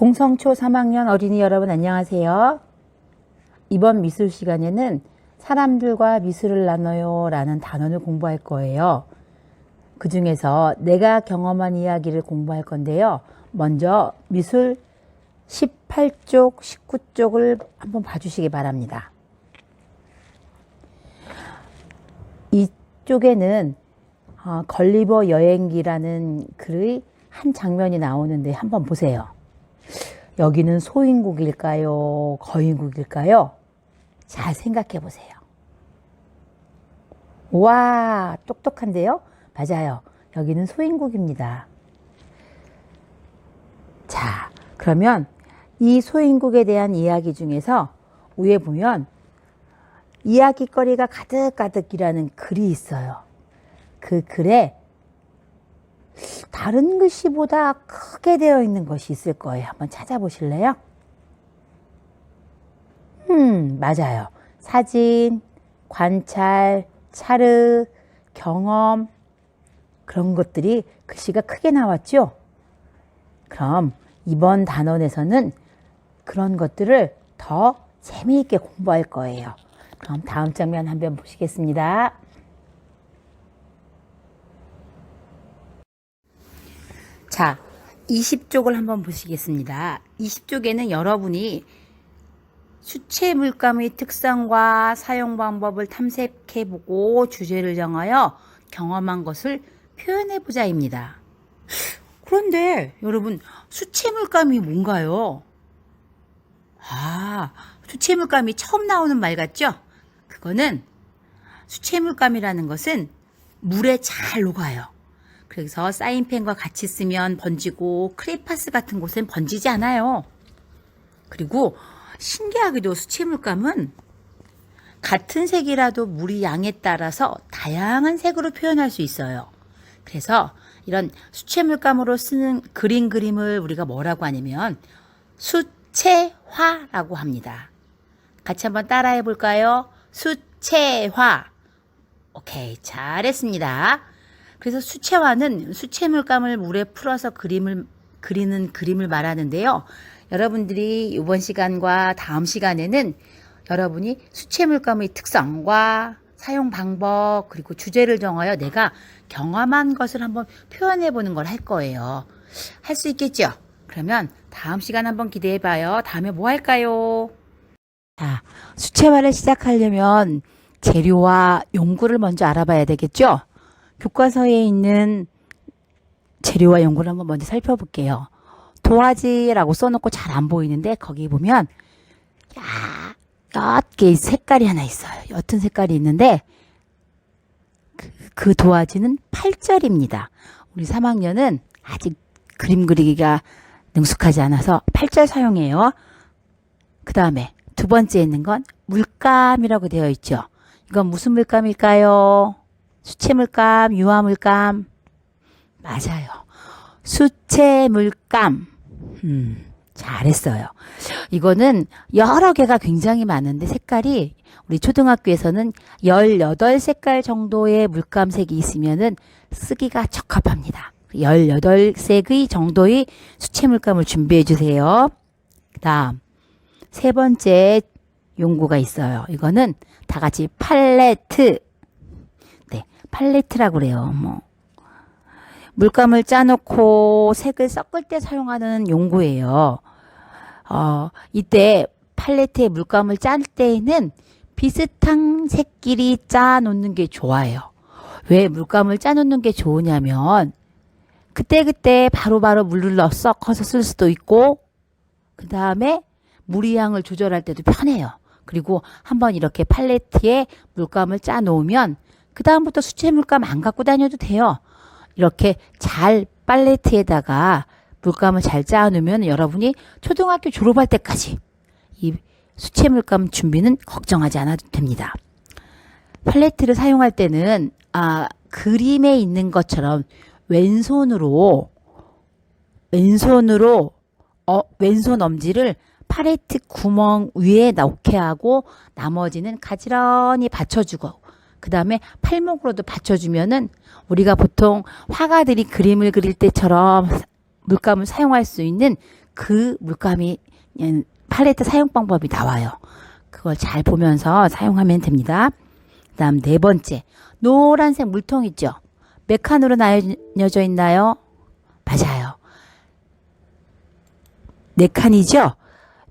동성초 3학년 어린이 여러분 안녕하세요. 이번 미술 시간에는 사람들과 미술을 나눠요 라는 단원을 공부할 거예요. 그 중에서 내가 경험한 이야기를 공부할 건데요. 먼저 미술 18쪽, 19쪽을 한번 봐주시기 바랍니다. 이쪽에는 걸리버 여행기라는 글의 한 장면이 나오는데 한번 보세요. 여기는 소인국일까요? 거인국일까요? 잘 생각해 보세요. 와, 똑똑한데요? 맞아요. 여기는 소인국입니다. 자, 그러면 이 소인국에 대한 이야기 중에서 위에 보면 이야기거리가 가득가득이라는 글이 있어요. 그 글에 다른 글씨보다 크게 되어 있는 것이 있을 거예요. 한번 찾아보실래요? 맞아요. 사진, 관찰, 차르, 경험 그런 것들이 글씨가 크게 나왔죠? 그럼 이번 단원에서는 그런 것들을 더 재미있게 공부할 거예요. 그럼 다음 장면 한번 보시겠습니다. 자, 20쪽을 한번 보시겠습니다. 20쪽에는 여러분이 수채 물감의 특성과 사용 방법을 탐색해보고 주제를 정하여 경험한 것을 표현해보자입니다. 그런데 여러분, 수채 물감이 뭔가요? 수채 물감이 처음 나오는 말 같죠? 그거는 수채 물감이라는 것은 물에 잘 녹아요. 그래서 사인펜과 같이 쓰면 번지고 크레파스 같은 곳엔 번지지 않아요. 그리고 신기하게도 수채 물감은 같은 색이라도 물의 양에 따라서 다양한 색으로 표현할 수 있어요. 그래서 이런 수채 물감으로 쓰는 그림을 우리가 뭐라고 하냐면 수채화라고 합니다. 같이 한번 따라해 볼까요? 수채화. 오케이, 잘했습니다. 그래서 수채화는 수채 물감을 물에 풀어서 그리는 그림을 말하는데요. 여러분들이 이번 시간과 다음 시간에는 여러분이 수채 물감의 특성과 사용 방법 그리고 주제를 정하여 내가 경험한 것을 한번 표현해 보는 걸 할 거예요. 할 수 있겠죠? 그러면 다음 시간 한번 기대해 봐요. 다음에 뭐 할까요? 자, 수채화를 시작하려면 재료와 용구를 먼저 알아봐야 되겠죠? 교과서에 있는 재료와 용구를 한번 먼저 살펴볼게요. 도화지라고 써놓고 잘 안 보이는데 거기 보면 옅게 색깔이 하나 있어요. 옅은 색깔이 있는데 그 도화지는 8절입니다. 우리 3학년은 아직 그림 그리기가 능숙하지 않아서 8절 사용해요. 그 다음에 두 번째 있는 건 물감이라고 되어 있죠. 이건 무슨 물감일까요? 수채 물감, 유화 물감. 맞아요. 수채 물감. 잘했어요. 이거는 여러 개가 굉장히 많은데 색깔이 우리 초등학교에서는 18색깔 정도의 물감색이 있으면은 쓰기가 적합합니다. 18색의 정도의 수채 물감을 준비해 주세요. 그 다음 세 번째 용구가 있어요. 이거는 다 같이 팔레트. 네, 팔레트라고 그래요. 물감을 짜놓고 색을 섞을 때 사용하는 용구예요. 이때 팔레트에 물감을 짤 때에는 비슷한 색끼리 짜 놓는 게 좋아요. 왜 물감을 짜 놓는 게 좋으냐면 그때그때 바로바로 물을 넣어 섞어서 쓸 수도 있고 그 다음에 물의 양을 조절할 때도 편해요. 그리고 한번 이렇게 팔레트에 물감을 짜 놓으면 그 다음부터 수채 물감 안 갖고 다녀도 돼요. 이렇게 잘 팔레트에다가 물감을 잘 짜 놓으면 여러분이 초등학교 졸업할 때까지 이 수채 물감 준비는 걱정하지 않아도 됩니다. 팔레트를 사용할 때는 그림에 있는 것처럼 왼손 엄지를 팔레트 구멍 위에 넣게 하고 나머지는 가지런히 받쳐주고 그 다음에 팔목으로도 받쳐주면은 우리가 보통 화가들이 그림을 그릴 때처럼 물감을 사용할 수 있는 그 물감이 팔레트 사용 방법이 나와요. 그걸 잘 보면서 사용하면 됩니다. 그 다음 네 번째, 노란색 물통 있죠? 몇 칸으로 나뉘어져 있나요? 맞아요. 네 칸이죠?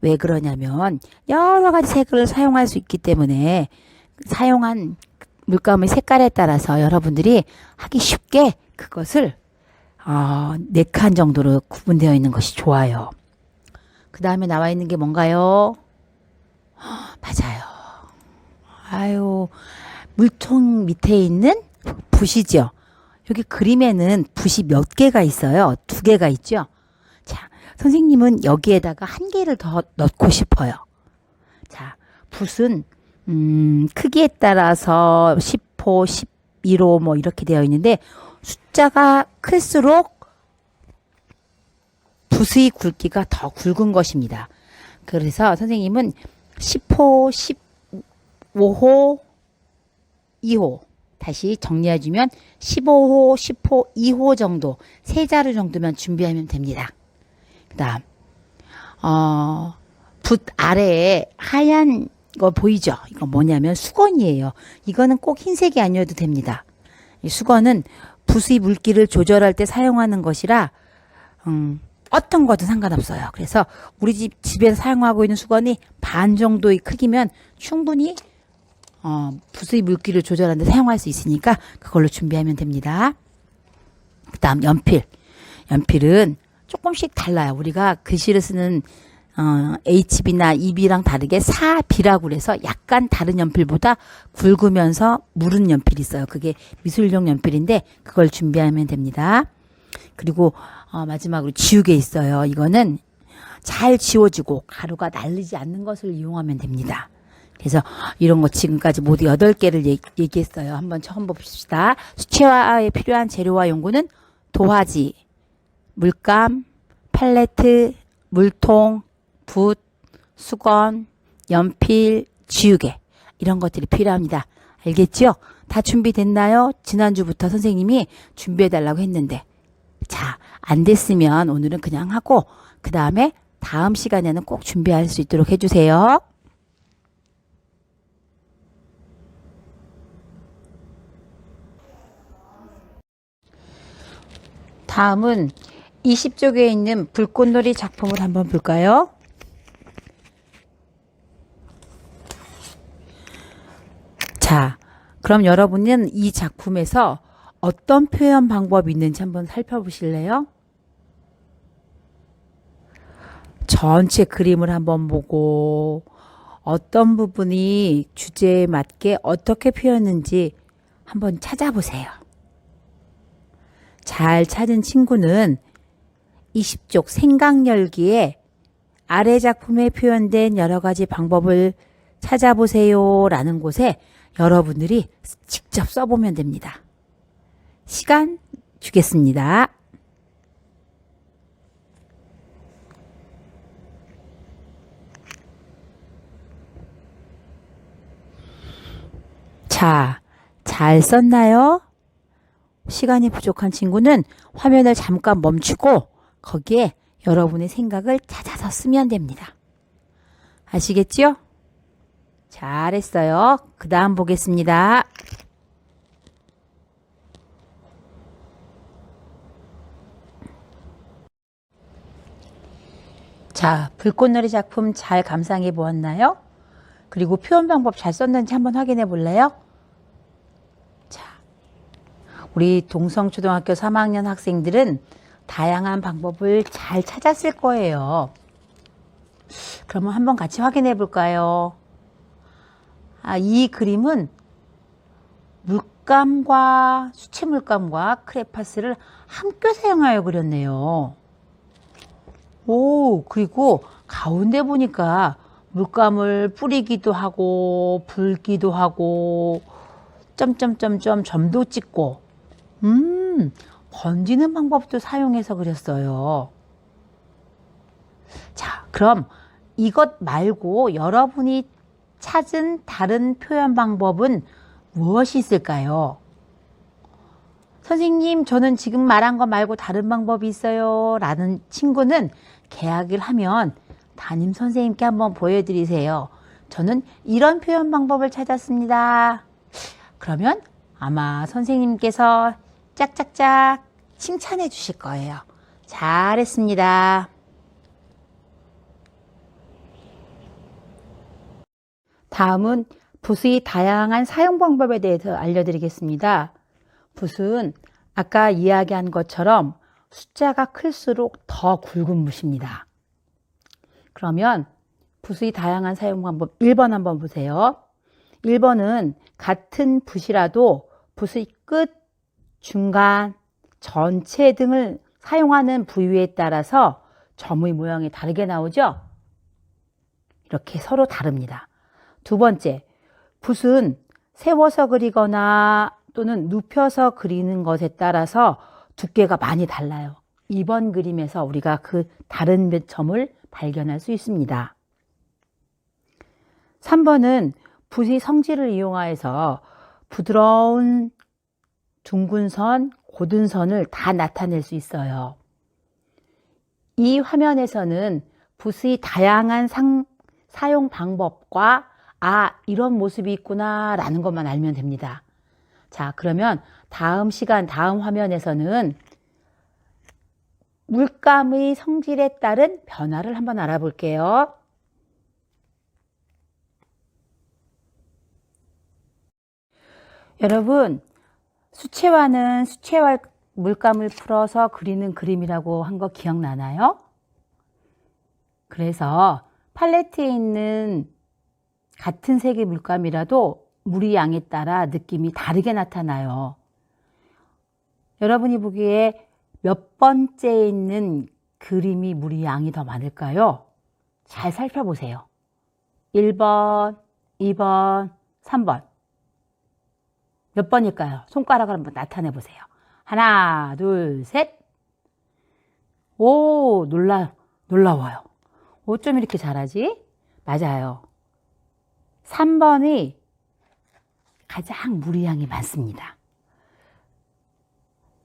왜 그러냐면 여러 가지 색을 사용할 수 있기 때문에 사용한 물감의 색깔에 따라서 여러분들이 하기 쉽게 그것을 4칸 정도로 구분되어 있는 것이 좋아요. 그 다음에 나와 있는 게 뭔가요? 맞아요. 아유, 물통 밑에 있는 붓이죠. 여기 그림에는 붓이 몇 개가 있어요? 2개가 있죠. 자, 선생님은 여기에다가 1개를 더 넣고 싶어요. 자, 붓은 크기에 따라서 10호, 11호 뭐 이렇게 되어 있는데 숫자가 클수록 붓의 굵기가 더 굵은 것입니다. 그래서 선생님은 10호, 15호, 2호 다시 정리해주면 15호, 10호, 2호 정도 3자루 정도면 준비하면 됩니다. 그 다음 붓 아래에 하얀 거 보이죠? 이거 뭐냐면 수건이에요. 이거는 꼭 흰색이 아니어도 됩니다. 이 수건은 붓의 물기를 조절할 때 사용하는 것이라 어떤 것도 상관없어요. 그래서 우리 집에서 사용하고 있는 수건이 반 정도의 크기면 충분히 붓의 물기를 조절하는 데 사용할 수 있으니까 그걸로 준비하면 됩니다. 그 다음 연필. 연필은 조금씩 달라요. 우리가 글씨를 쓰는 HB나 EB랑 다르게 4B라고 그래서 약간 다른 연필보다 굵으면서 무른 연필이 있어요. 그게 미술용 연필인데 그걸 준비하면 됩니다. 그리고 마지막으로 지우개 있어요. 이거는 잘 지워지고 가루가 날리지 않는 것을 이용하면 됩니다. 그래서 이런 거 지금까지 모두 8개를 얘기했어요. 한번 처음 봅시다. 수채화에 필요한 재료와 용구는 도화지, 물감, 팔레트, 물통, 붓, 수건, 연필, 지우개 이런 것들이 필요합니다. 알겠죠? 다 준비됐나요? 지난주부터 선생님이 준비해달라고 했는데 자, 안 됐으면 오늘은 그냥 하고 그 다음에 다음 시간에는 꼭 준비할 수 있도록 해주세요. 다음은 20쪽에 있는 불꽃놀이 작품을 한번 볼까요? 자, 그럼 여러분은 이 작품에서 어떤 표현 방법이 있는지 한번 살펴보실래요? 전체 그림을 한번 보고 어떤 부분이 주제에 맞게 어떻게 표현했는지 한번 찾아보세요. 잘 찾은 친구는 20쪽 생각열기에 아래 작품에 표현된 여러 가지 방법을 찾아보세요 라는 곳에 여러분들이 직접 써보면 됩니다. 시간 주겠습니다. 자, 잘 썼나요? 시간이 부족한 친구는 화면을 잠깐 멈추고 거기에 여러분의 생각을 찾아서 쓰면 됩니다. 아시겠죠? 잘했어요. 그 다음 보겠습니다. 자, 불꽃놀이 작품 잘 감상해 보았나요? 그리고 표현 방법 잘 썼는지 한번 확인해 볼래요? 자, 우리 동성초등학교 3학년 학생들은 다양한 방법을 잘 찾았을 거예요. 그러면 한번 같이 확인해 볼까요? 이 그림은 물감과 수채 물감과 크레파스를 함께 사용하여 그렸네요. 오, 그리고 가운데 보니까 물감을 뿌리기도 하고 붓기도 하고 점점점점 점도 찍고 번지는 방법도 사용해서 그렸어요. 자, 그럼 이것 말고 여러분이 찾은 다른 표현 방법은 무엇이 있을까요? 선생님, 저는 지금 말한 거 말고 다른 방법이 있어요. 라는 친구는 계약을 하면 담임 선생님께 한번 보여드리세요. 저는 이런 표현 방법을 찾았습니다. 그러면 아마 선생님께서 짝짝짝 칭찬해 주실 거예요. 잘했습니다. 다음은 붓의 다양한 사용 방법에 대해서 알려드리겠습니다. 붓은 아까 이야기한 것처럼 숫자가 클수록 더 굵은 붓입니다. 그러면 붓의 다양한 사용 방법 1번 한번 보세요. 1번은 같은 붓이라도 붓의 끝, 중간, 전체 등을 사용하는 부위에 따라서 점의 모양이 다르게 나오죠? 이렇게 서로 다릅니다. 두 번째, 붓은 세워서 그리거나 또는 눕혀서 그리는 것에 따라서 두께가 많이 달라요. 이번 그림에서 우리가 그 다른 점을 발견할 수 있습니다. 3번은 붓의 성질을 이용하여서 부드러운 둥근 선, 고든 선을 다 나타낼 수 있어요. 이 화면에서는 붓의 다양한 사용 방법과 이런 모습이 있구나 라는 것만 알면 됩니다. 자, 그러면 다음 시간, 다음 화면에서는 물감의 성질에 따른 변화를 한번 알아볼게요. 여러분, 수채화는 수채화 물감을 풀어서 그리는 그림이라고 한 거 기억나나요? 그래서 팔레트에 있는 같은 색의 물감이라도 물의 양에 따라 느낌이 다르게 나타나요. 여러분이 보기에 몇 번째에 있는 그림이 물의 양이 더 많을까요? 잘 살펴보세요. 1번, 2번, 3번. 몇 번일까요? 손가락을 한번 나타내 보세요. 하나, 둘, 셋. 오, 놀라워요. 어쩜 이렇게 잘하지? 맞아요. 3번이 가장 물의 양이 많습니다.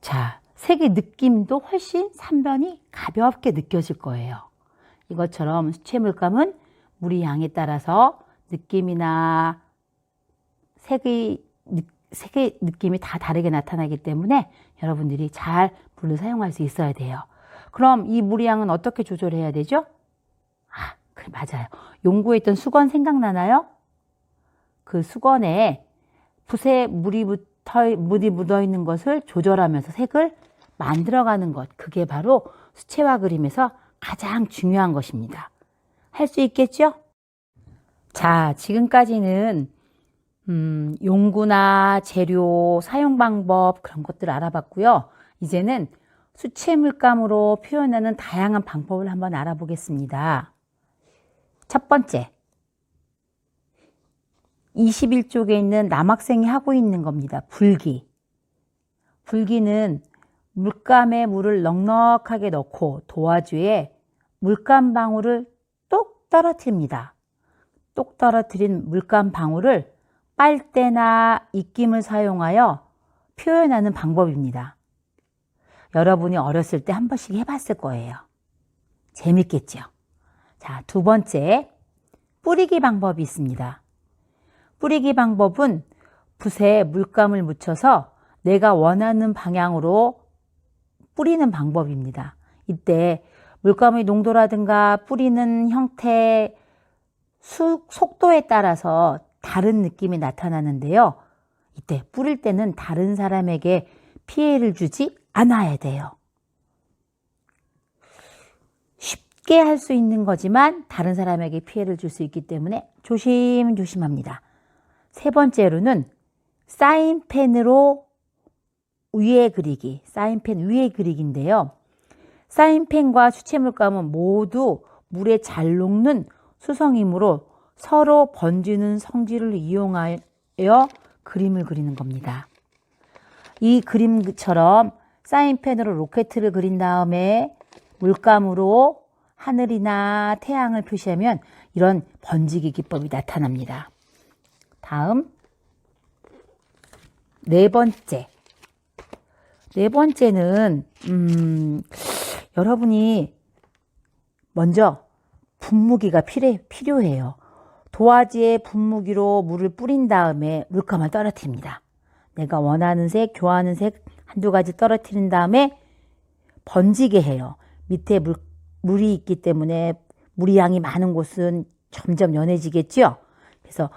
자, 색의 느낌도 훨씬 3번이 가볍게 느껴질 거예요. 이것처럼 수채 물감은 물의 양에 따라서 느낌이나 색의 느낌이 다 다르게 나타나기 때문에 여러분들이 잘 물을 사용할 수 있어야 돼요. 그럼 이 물의 양은 어떻게 조절해야 되죠? 그래, 맞아요. 연구에 있던 수건 생각나나요? 그 수건에 붓에 물이 묻어 있는 것을 조절하면서 색을 만들어가는 것. 그게 바로 수채화 그림에서 가장 중요한 것입니다. 할 수 있겠죠? 자, 지금까지는 용구나 재료, 사용 방법 그런 것들 알아봤고요. 이제는 수채 물감으로 표현하는 다양한 방법을 한번 알아보겠습니다. 첫 번째, 21쪽에 있는 남학생이 하고 있는 겁니다. 붓기. 붓기는 물감에 물을 넉넉하게 넣고 도화지에 물감 방울을 똑 떨어뜨립니다. 똑 떨어뜨린 물감 방울을 빨대나 입김을 사용하여 표현하는 방법입니다. 여러분이 어렸을 때 한 번씩 해봤을 거예요. 재밌겠죠? 자, 두 번째, 뿌리기 방법이 있습니다. 뿌리기 방법은 붓에 물감을 묻혀서 내가 원하는 방향으로 뿌리는 방법입니다. 이때 물감의 농도라든가 뿌리는 형태, 속도에 따라서 다른 느낌이 나타나는데요. 이때 뿌릴 때는 다른 사람에게 피해를 주지 않아야 돼요. 쉽게 할 수 있는 거지만 다른 사람에게 피해를 줄 수 있기 때문에 조심합니다. 세 번째로는 사인펜으로 위에 그리기, 사인펜 위에 그리기인데요. 사인펜과 수채물감은 모두 물에 잘 녹는 수성이므로 서로 번지는 성질을 이용하여 그림을 그리는 겁니다. 이 그림처럼 사인펜으로 로켓을 그린 다음에 물감으로 하늘이나 태양을 표시하면 이런 번지기 기법이 나타납니다. 다음 네 번째, 네 번째는 여러분이 먼저 분무기가 필요해요. 도화지에 분무기로 물을 뿌린 다음에 물감을 떨어뜨립니다. 내가 원하는 색, 좋아하는 색 한두 가지 떨어뜨린 다음에 번지게 해요. 밑에 물이 있기 때문에 물이 양이 많은 곳은 점점 연해지겠죠. 그래서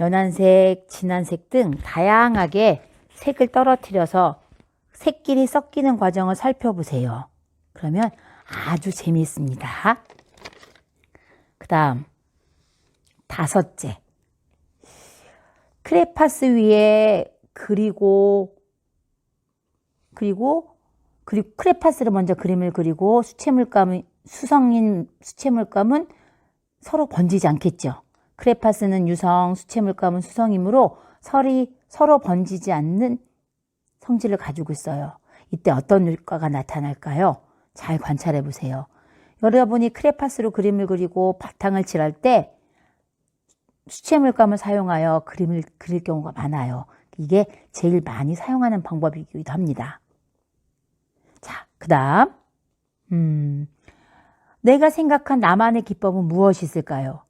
연한 색, 진한 색 등 다양하게 색을 떨어뜨려서 색끼리 섞이는 과정을 살펴보세요. 그러면 아주 재미있습니다. 그 다음 5째, 크레파스 위에 그리고 크레파스를 먼저 그림을 그리고 수성인 수채물감은 서로 번지지 않겠죠. 크레파스는 유성, 수채물감은 수성이므로 서로 번지지 않는 성질을 가지고 있어요. 이때 어떤 효과가 나타날까요? 잘 관찰해 보세요. 여러분이 크레파스로 그림을 그리고 바탕을 칠할 때 수채물감을 사용하여 그림을 그릴 경우가 많아요. 이게 제일 많이 사용하는 방법이기도 합니다. 자, 그 다음 내가 생각한 나만의 기법은 무엇이 있을까요?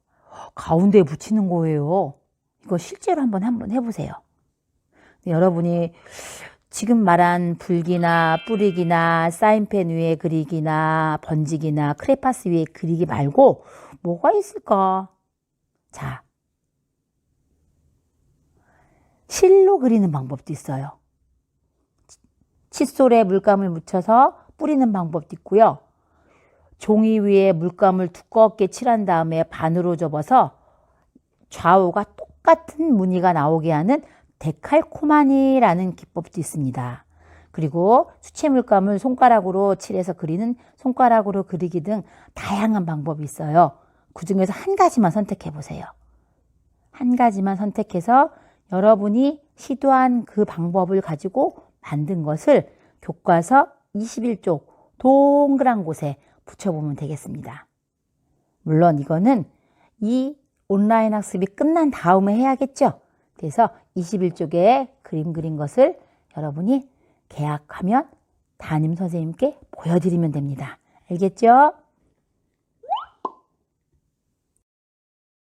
가운데에 붙이는 거예요. 이거 실제로 한번 해보세요. 여러분이 지금 말한 붓기나 뿌리기나 사인펜 위에 그리기나 번지기나 크레파스 위에 그리기 말고 뭐가 있을까? 자, 실로 그리는 방법도 있어요. 칫솔에 물감을 묻혀서 뿌리는 방법도 있고요. 종이 위에 물감을 두껍게 칠한 다음에 반으로 접어서 좌우가 똑같은 무늬가 나오게 하는 데칼코마니라는 기법도 있습니다. 그리고 수채물감을 손가락으로 칠해서 그리는 손가락으로 그리기 등 다양한 방법이 있어요. 그 중에서 한 가지만 선택해 보세요. 한 가지만 선택해서 여러분이 시도한 그 방법을 가지고 만든 것을 교과서 21쪽 동그란 곳에 붙여보면 되겠습니다. 물론 이거는 이 온라인 학습이 끝난 다음에 해야겠죠. 그래서 21쪽에 그림 그린 것을 여러분이 계약하면 담임 선생님께 보여드리면 됩니다. 알겠죠?